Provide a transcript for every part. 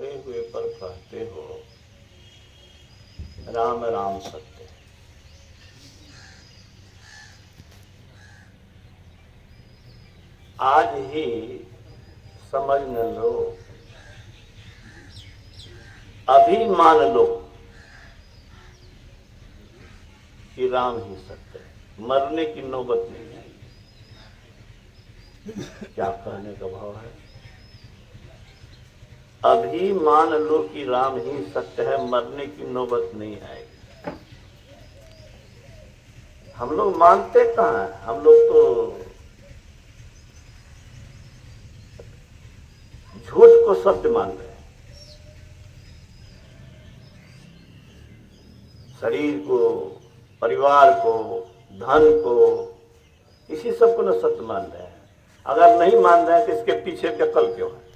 मरे हुए पर कहते हो राम राम सत्य। आज ही समझ न लो, अभी मान लो कि राम ही सत्य है, मरने की नौबत नहीं आई। क्या कहने का भाव है? अभी मान लो कि राम ही सत्य है, मरने की नौबत नहीं आएगी। हम लोग मानते कहाँ हैं? हम लोग तो झूठ को सत्य मान रहे हैं, शरीर को, परिवार को, धन को, इसी सब को न सत्य मान रहे हैं। अगर नहीं मान रहे हैं तो इसके पीछे का कल क्यों है?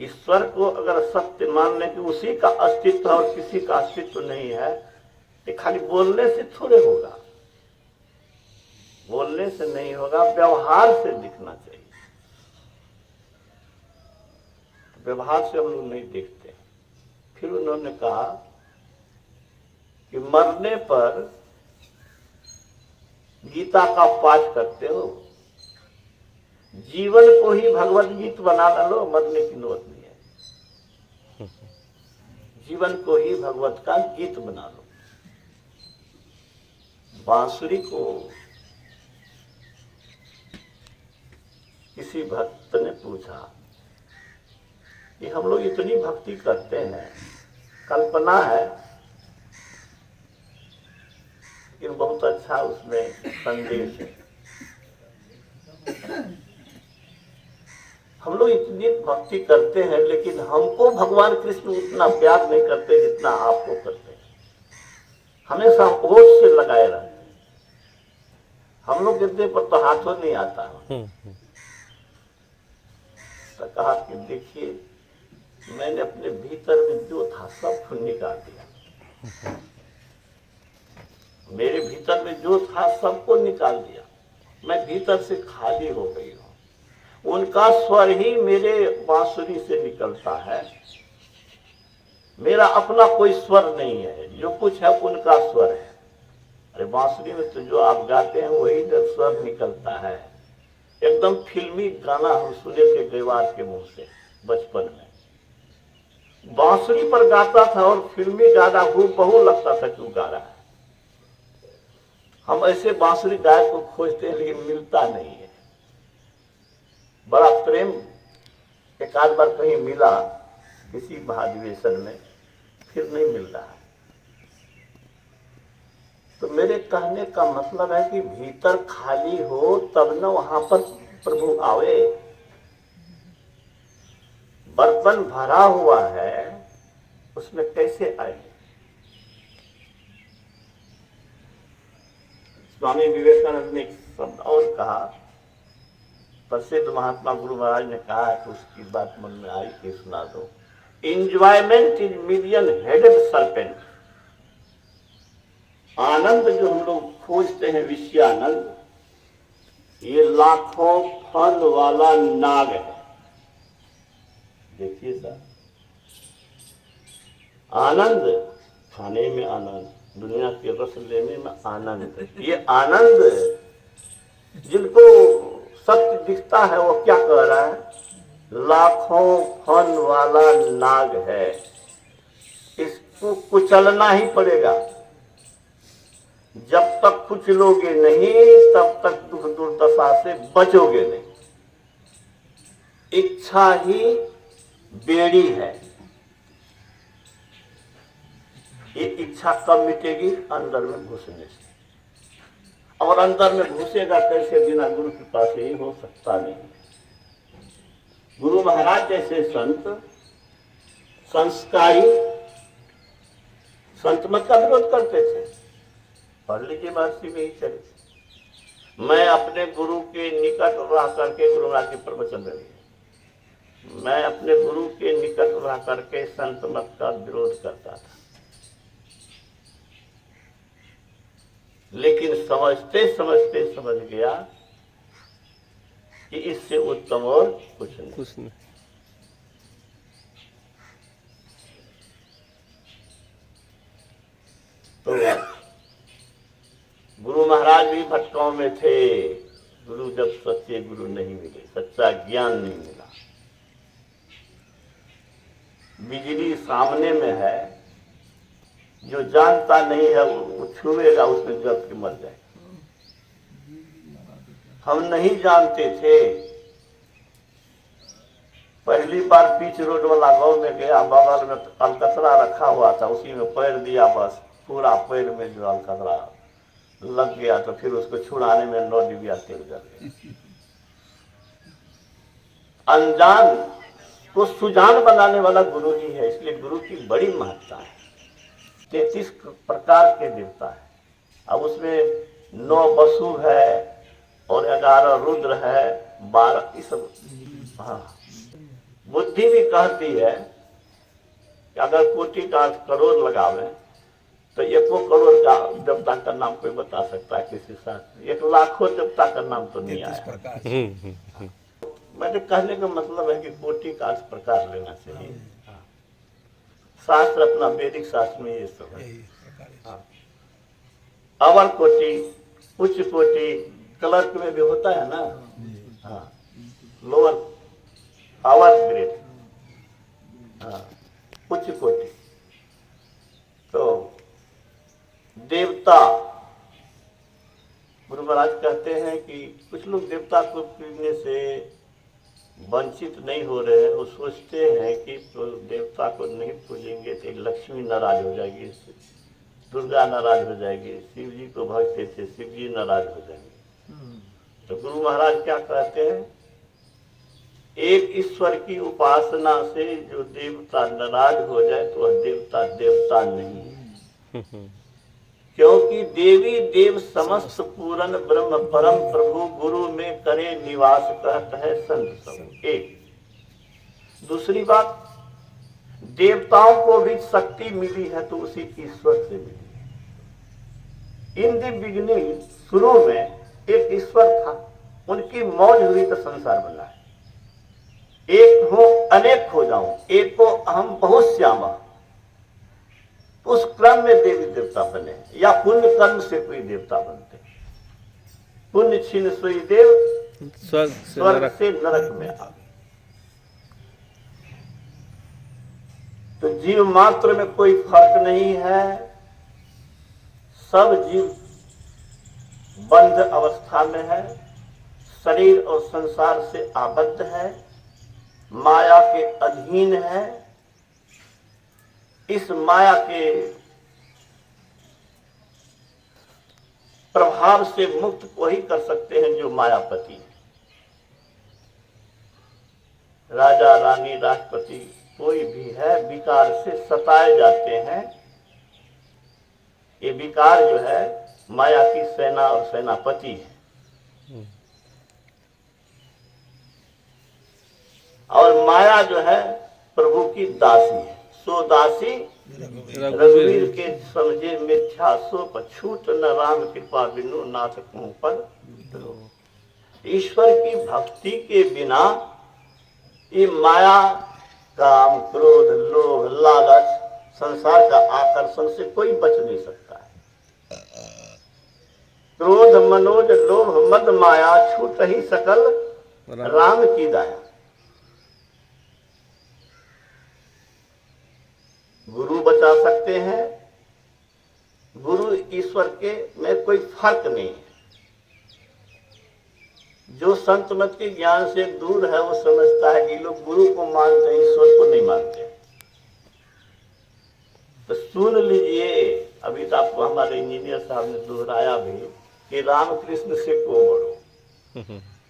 ईश्वर को अगर सत्य मानने की उसी का अस्तित्व और किसी का अस्तित्व नहीं है तो खाली बोलने से थोड़े होगा, बोलने से नहीं होगा, व्यवहार से दिखना चाहिए। व्यवहार से हम लोग नहीं देखते। फिर उन्होंने कहा कि मरने पर गीता का पाठ करते हो, जीवन को ही भगवत गीत बना लो, मरने की नौबत नहीं है। जीवन को ही भगवत का गीत बना लो। बांसुरी को किसी भक्त ने पूछा कि हम लोग इतनी भक्ति करते हैं, कल्पना है, लेकिन बहुत अच्छा उसमें संदेश है। हम लोग इतनी भक्ति करते हैं लेकिन हमको भगवान कृष्ण उतना प्यार नहीं करते जितना आपको करते हैं। हमेशा होश से लगाए रहते हैं। हम लोग गिरने पर तो हाथों नहीं आता है। तो कहा कि देखिए, मैंने अपने भीतर में जो था सब निकाल दिया। मेरे भीतर में जो था सबको निकाल दिया। मैं भीतर से खाली हो गई हूं। उनका स्वर ही मेरे बांसुरी से निकलता है। मेरा अपना कोई स्वर नहीं है, जो कुछ है उनका स्वर है। अरे बांसुरी में तो जो आप गाते हैं वही स्वर निकलता है। एकदम फिल्मी गाना हम सुने थे गैवार के मुंह से बचपन में। बांसुरी पर गाता था और फिल्मी गाना हूबहू लगता था कि वो गा रहा है। हम ऐसे बांसुरी गायक को खोजते हैं लेकिन मिलता नहीं है। बड़ा प्रेम एक आध बार कहीं मिला किसी महाधिवेशन में, फिर नहीं मिल रहा है। तो मेरे कहने का मतलब है कि भीतर खाली हो तब न वहां पर प्रभु आवे। बर्तन भरा हुआ है, उसमें कैसे आए? स्वामी विवेकानंद ने एक शब्द और कहा, प्रसिद्ध महात्मा गुरु महाराज ने कहा है तो उसकी बात मन में आई कि सुना दो। Enjoyment is million headed serpent. आनंद जो हम लोग खोजते हैं, विषयानंद, ये लाखों फन वाला नाग है। देखिए सर, आनंद खाने में आनंद, दुनिया के रस लेने में आनंद। ये आनंद जिनको सत्य दिखता है वो क्या कह रहा है? लाखों फन वाला नाग है, इसको कुचलना ही पड़ेगा। जब तक कुचलोगे नहीं तब तक दुख दुर्दशा से बचोगे नहीं। इच्छा ही बेड़ी है। ये इच्छा कब मिटेगी? अंदर में घुसने से। और अंदर में घुसेगा कैसे? बिना गुरु कृपा से ही हो सकता नहीं। गुरु महाराज जैसे संत, संस्कारी संत मत का विरोध करते थे। पढ़ लीजिए महर्षि में ही चले। मैं अपने गुरु के निकट रह करके, गुरु महाराज के प्रवचन रहे, मैं अपने गुरु के निकट रह करके संत मत का विरोध करता था। लेकिन समझते समझते समझ गया कि इससे उत्तम और कुछ नहीं। तो गुरु महाराज भी भटकाओं में थे। गुरु जब सच्चे गुरु नहीं मिले, सच्चा ज्ञान नहीं मिला, बिजली सामने में है, जो जानता नहीं है वो छुएगा, उसमें जब के मर जाए। हम नहीं जानते थे। पहली बार पीच रोड वाला गांव में गया, बगल में अलकतरा रखा हुआ था, उसी में पैर दिया, बस पूरा पैर में जो अलकतरा लग गया, तो फिर उसको छुड़ाने में 9 डिबिया तेल जल गया। अनजान को सुजान बनाने वाला गुरु ही है, इसलिए गुरु की बड़ी महत्ता है। 33 प्रकार के देवता है, अब उसमें 9 वसु है और 11 रुद्र है, 12 ये सब। हाँ, बुद्धि भी कहती है कि अगर कोटि का करोड़ लगावे तो 1 करोड़ का देवता का नाम कोई बता सकता है किसी शास्त्र? 1 लाखों देवता का नाम तो नहीं आया। मेरे कहने का मतलब है कि कोटि का प्रकार लेना चाहिए। शास्त्र अपना वैदिक शास्त्र में ये सब है। अवर कोटि, उच्च कोटि, क्लर्क में भी होता है ना। हाँ, लोअर, अवर ग्रेड, हाँ, उच्च कोटि। तो देवता, गुरु महाराज कहते हैं कि कुछ लोग देवता को पूजने से वंचित नहीं हो रहे हैं। वो सोचते हैं कि तो देवता को नहीं पूजेंगे तो लक्ष्मी नाराज हो जाएगी, दुर्गा नाराज हो जाएगी, शिव जी को भजते थे, शिव जी नाराज हो जाएंगे। तो गुरु महाराज क्या कहते हैं, एक ईश्वर की उपासना से जो देवता नाराज हो जाए तो वह देवता देवता नहीं है। क्योंकि देवी देव समस्त पूरन ब्रह्म परम प्रभु गुरु में करे निवास कहत है संत सब। एक दूसरी बात, देवताओं को भी शक्ति मिली है तो उसी ईश्वर से मिली। इन दी बिगिनिंग, शुरू में एक ईश्वर था, उनकी मौज हुई तो संसार बना है। एक हो अनेक हो जाऊं, एक को अहम बहुत श्यामा, उस क्रम में देवी देवता बने, या पुण्य कर्म से कोई देवता बनते। पुण्य छीन सोई देव स्वर्ग से नरक में आ गए। तो जीव मात्र में कोई फर्क नहीं है, सब जीव बंध अवस्था में है, शरीर और संसार से आबद्ध है, माया के अधीन है। इस माया के प्रभाव से मुक्त वही कर सकते हैं जो मायापति है। राजा रानी राष्ट्रपति कोई भी है, विकार से सताए जाते हैं। ये विकार जो है माया की सेना और सेनापति है। और माया जो है प्रभु की दासी है। सो दासी रघुवीर के समझे मिथ्या, सो पछूत न राम कृपा बिनु नाथ पर। ईश्वर की भक्ति के बिना ये माया, काम, क्रोध, लोभ, लालच, संसार का आकर्षण से कोई बच नहीं सकता है। क्रोध, मनोज, लोभ, मद, माया छूट ही सकल राम की दाया। गुरु बचा सकते हैं। गुरु ईश्वर के में कोई फर्क नहीं है। जो संत मत के ज्ञान से दूर है वो समझता है कि लोग गुरु को मानते हैं, ईश्वर को नहीं मानते। तो सुन लीजिए, अभी तो आपको हमारे इंजीनियर साहब ने दोहराया भी कि रामकृष्ण से को बड़ो,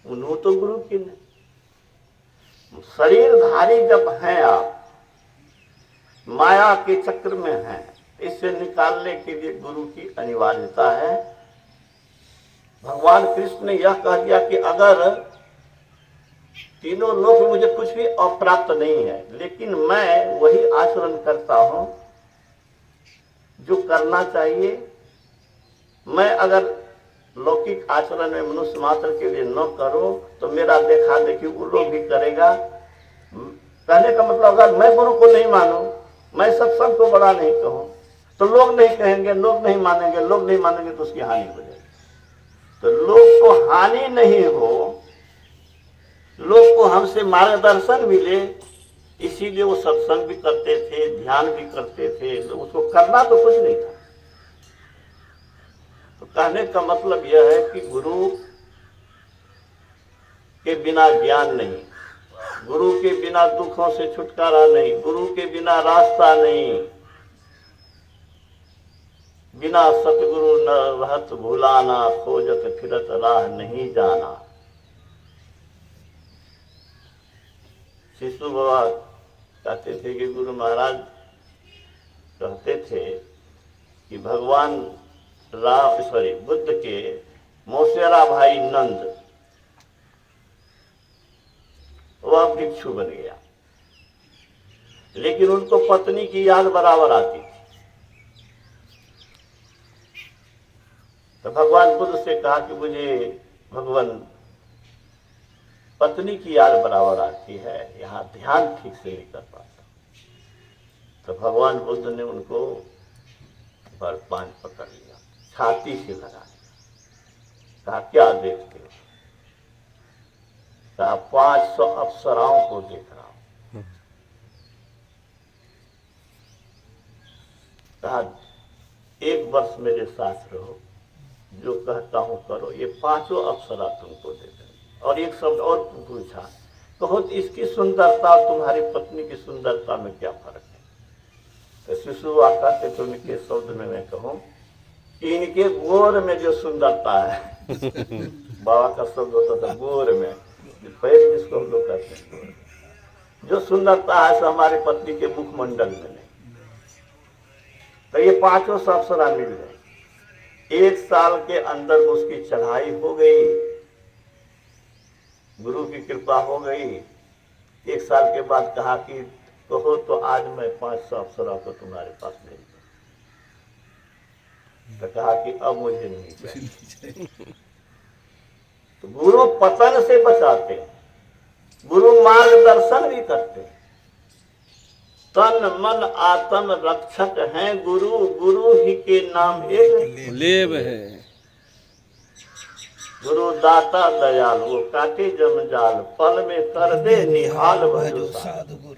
उन्होंने तो गुरु की नहीं। शरीरधारी जब हैं आप, माया के चक्र में हैं, इससे निकालने के लिए गुरु की अनिवार्यता है। भगवान कृष्ण ने यह कह दिया कि अगर तीनों लोक में मुझे कुछ भी अप्राप्त नहीं है, लेकिन मैं वही आचरण करता हूं जो करना चाहिए। मैं अगर लौकिक आचरण में मनुष्य मात्र के लिए न करो तो मेरा देखा देखी वो लोग भी करेगा। कहने का मतलब अगर मैं गुरु को नहीं मानूं, मैं सत्संग को बड़ा नहीं कहूं, तो लोग नहीं कहेंगे, लोग नहीं मानेंगे, लोग नहीं मानेंगे तो उसकी हानि हो जाएगी। तो लोग को हानि नहीं हो, लोग को हमसे मार्गदर्शन मिले, इसीलिए वो सत्संग भी करते थे, ध्यान भी करते थे। तो उसको करना तो कुछ नहीं था। तो कहने का मतलब यह है कि गुरु के बिना ज्ञान नहीं, गुरु के बिना दुखों से छुटकारा नहीं, गुरु के बिना रास्ता नहीं। बिना सतगुरु न रहत भुलाना, खोजत फिरत राह नहीं जाना। शिशु बाबा कहते थे कि गुरु महाराज कहते थे कि भगवान बुद्ध के मौसेरा भाई नंद वह भिक्षु बन गया, लेकिन उनको पत्नी की याद बराबर आती थी। तो भगवान बुद्ध से कहा कि मुझे भगवान पत्नी की याद बराबर आती है, यहाँ ध्यान ठीक से नहीं कर पाता। तो भगवान बुद्ध ने उनको बरपान पकड़ लिया, छाती से लगा दिया, कहा क्या देखते हो? कहा 500 अप्सराओं को देख रहा हूं। कहा 1 वर्ष मेरे साथ रहो, जो कहता हूं करो, ये 5 अप्सरा तुमको दे देंगे। और एक शब्द और पूछा, कहो इसकी सुंदरता और तुम्हारी पत्नी की सुंदरता में क्या फर्क है? तो शिशु आका से तो इनके शब्द में मैं कहूं कि इनके गोर में जो सुंदरता है बाबा का शब्द होता था गोर में, पैर जिसको हम लोग कहते हैं गोर, जो सुंदरता है सो हमारी पत्नी के मुखमंडल में नहीं। तो ये 5 अप्सरा मिल गए। 1 साल के अंदर उसकी चढ़ाई हो गई, गुरु की कृपा हो गई। 1 साल के बाद कहा कि कहो तो आज मैं 500 अप्सरा को तुम्हारे पास भेज दूं। तो कहा कि अब मुझे नहीं चाहिए। तो गुरु पतन से बचाते हैं, गुरु मार्गदर्शन भी करते हैं। तन मन आत्म रक्षक हैं गुरु, गुरु ही के नाम एक लेव है। गुरु दाता दयाल, वो काटे जम जाल, पल में कर दे निहाल भजो साधु।